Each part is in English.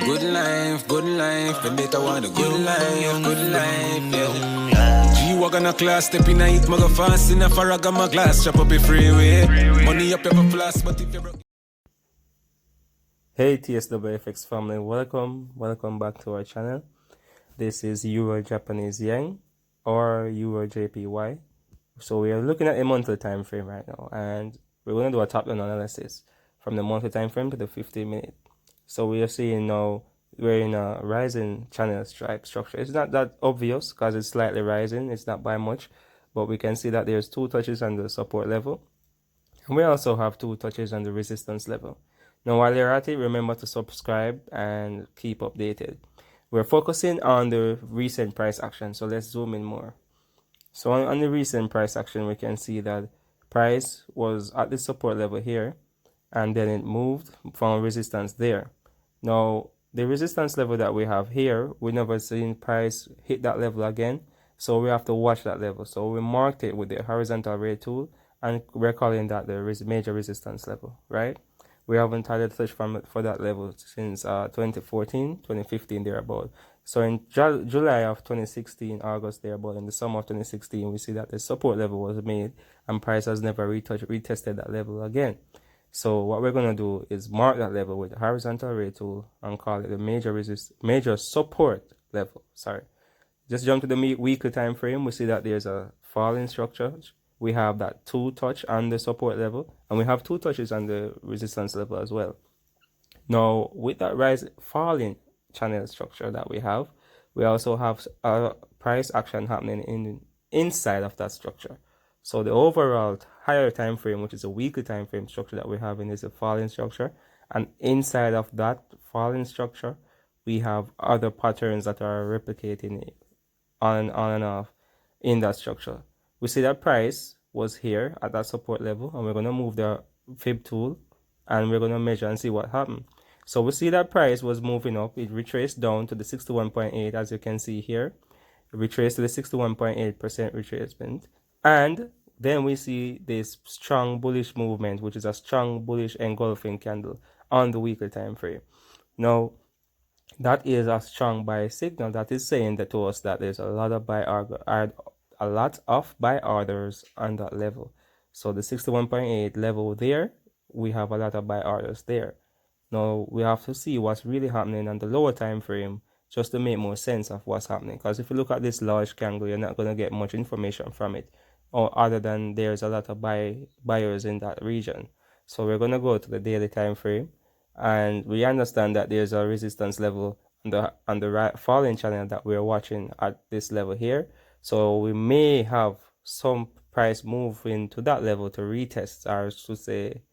good life, the better want a good life, yeah. G-Wagon a class, step in a hit, maga fast in a Farraga, my glass, chop up a freeway. Money up your flash, but if you broke. Hey TSWFX family, welcome back to our channel. This is Euro Japanese Yen or EURJPY. So we are looking at a monthly time frame right now, and we're going to do a top-down analysis from the monthly time frame to the 15-minute. So we are seeing now we're in a rising channel stripe structure. It's not that obvious because it's slightly rising, it's not by much, but we can see that there's 2 touches on the support level, and we also have 2 touches on the resistance level. Now while you're at it, remember to subscribe and keep updated. We're focusing on the recent price action, so let's zoom in more. So on the recent price action, we can see that price was at the support level here, and then it moved from resistance there. Now the resistance level that we have here, we never seen price hit that level again, so we have to watch that level. So we marked it with the horizontal ray tool, and we're calling that the major resistance level, right? We haven't had a touch for that level since 2014, 2015 thereabout. So in July of 2016, August thereabout, in the summer of 2016, we see that the support level was made and price has never retested that level again. So what we're going to do is mark that level with the horizontal ray tool and call it the major support level. Sorry. Just jump to the weekly time frame. We see that there's a falling structure. We have that 2 touch on the support level, and we have 2 touches on the resistance level as well. Now with that falling channel structure that we have, we also have a price action happening inside of that structure. So the overall higher time frame, which is a weekly time frame structure that we're having, is a falling structure, and inside of that falling structure we have other patterns that are replicating on and off in that structure. We see that price was here at that support level, and we're going to move the fib tool and we're going to measure and see what happened. So we see that price was moving up. It retraced down to the 61.8, as you can see here. It retraced to the 61.8% retracement, and then we see this strong bullish movement, which is a strong bullish engulfing candle on the weekly time frame. Now that is a strong buy signal that is saying that to us that there's a lot of buy orders on that level. So the 61.8 level there, we have a lot of buy orders there. Now we have to see what's really happening on the lower time frame just to make more sense of what's happening, because if you look at this large candle, you're not going to get much information from it, or other than there's a lot of buyers in that region. So we're going to go to the daily time frame, and we understand that there's a resistance level on the right falling channel that we're watching at this level here. So we may have some price move into that level to retest, or to say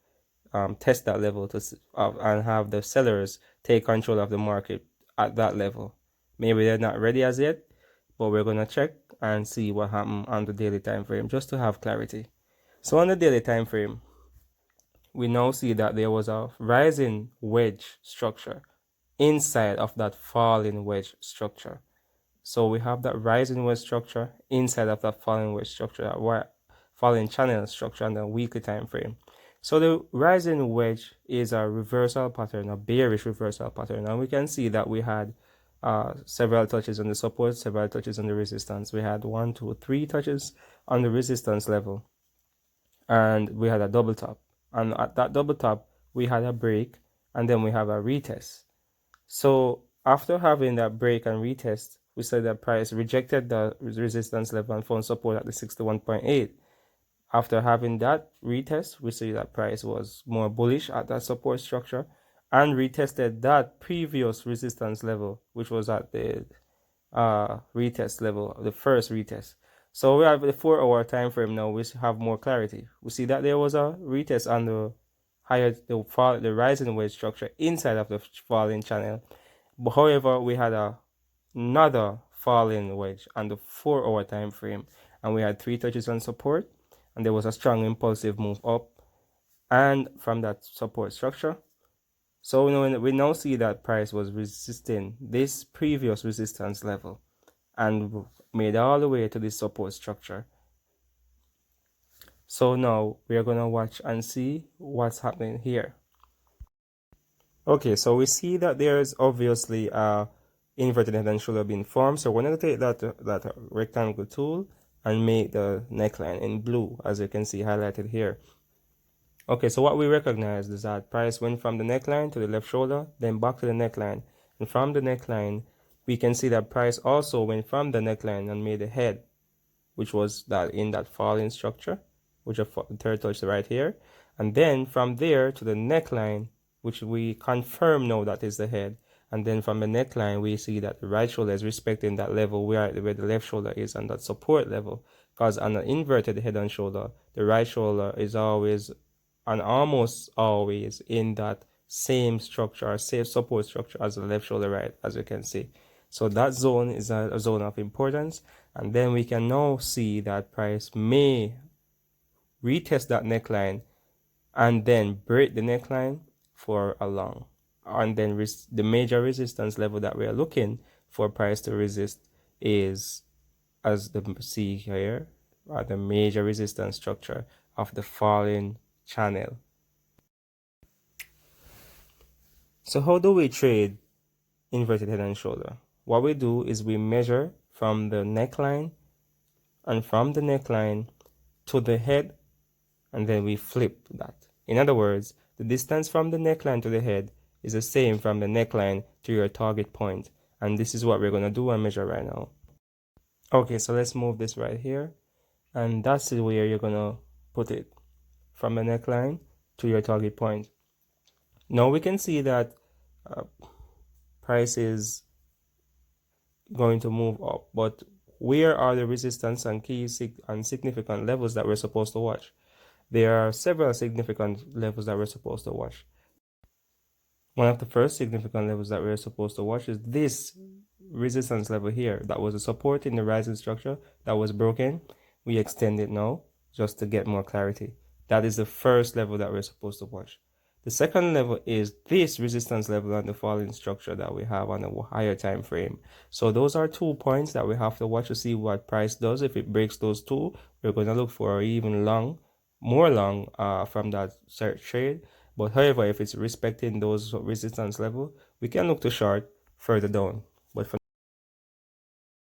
test that level and have the sellers take control of the market at that level. Maybe they're not ready as yet, but we're going to check and see what happened on the daily time frame just to have clarity. So on the daily time frame, we now see that there was a rising wedge structure inside of that falling wedge structure. So we have that rising wedge structure inside of that falling wedge structure, falling channel structure on the weekly time frame. So the rising wedge is a reversal pattern, a bearish reversal pattern, and we can see that we had several touches on the support, several touches on the resistance. We had 1, 2, 3 touches on the resistance level, and we had a double top, and at that double top we had a break, and then we have a retest. So after having that break and retest, we said that price rejected the resistance level and found support at the 61.8. After having that retest, we see that price was more bullish at that support structure and retested that previous resistance level, which was at the retest level, the first retest. So we have the 4-hour time frame now. We have more clarity. We see that there was a retest on the rising wedge structure inside of the falling channel. But however, we had another falling wedge on the 4-hour time frame, and we had 3 touches on support, and there was a strong impulsive move up and from that support structure. So we now see that price was resisting this previous resistance level and made all the way to this support structure. So now we are going to watch and see what's happening here. Okay, so we see that there's obviously a inverted head and shoulder being formed. So we're going to take that rectangle tool and make the neckline in blue, as you can see highlighted here. Okay, so what we recognize is that price went from the neckline to the left shoulder, then back to the neckline. And from the neckline, we can see that price also went from the neckline and made a head, which was that in that falling structure, which is the third touch right here. And then from there to the neckline, which we confirm now that is the head. And then from the neckline, we see that the right shoulder is respecting that level where the left shoulder is on that support level. Because on an inverted head and shoulder, the right shoulder is always and almost always in that same structure, same support structure as the left shoulder, right, as you can see. So that zone is a zone of importance. And then we can now see that price may retest that neckline and then break the neckline for a long. And then the major resistance level that we are looking for price to resist is, as the see here, the major resistance structure of the falling channel. So how do we trade inverted head and shoulder? What we do is we measure from the neckline and from the neckline to the head, and then we flip that. In other words, the distance from the neckline to the head is the same from the neckline to your target point. And this is what we're going to do and measure right now. Okay, so let's move this right here. And that's where you're going to put it, from the neckline to your target point. Now we can see that price is going to move up, but where are the resistance and key and significant levels that we're supposed to watch? There are several significant levels that we're supposed to watch. One of the first significant levels that we're supposed to watch is this resistance level here. That was a support in the rising structure that was broken. We extend it now just to get more clarity. That is the first level that we're supposed to watch. The second level is this resistance level on the falling structure that we have on a higher time frame. So those are 2 points that we have to watch to see what price does. If it breaks those two, we're going to look for even more long from that trade. But however, if it's respecting those resistance level, we can look to short further down.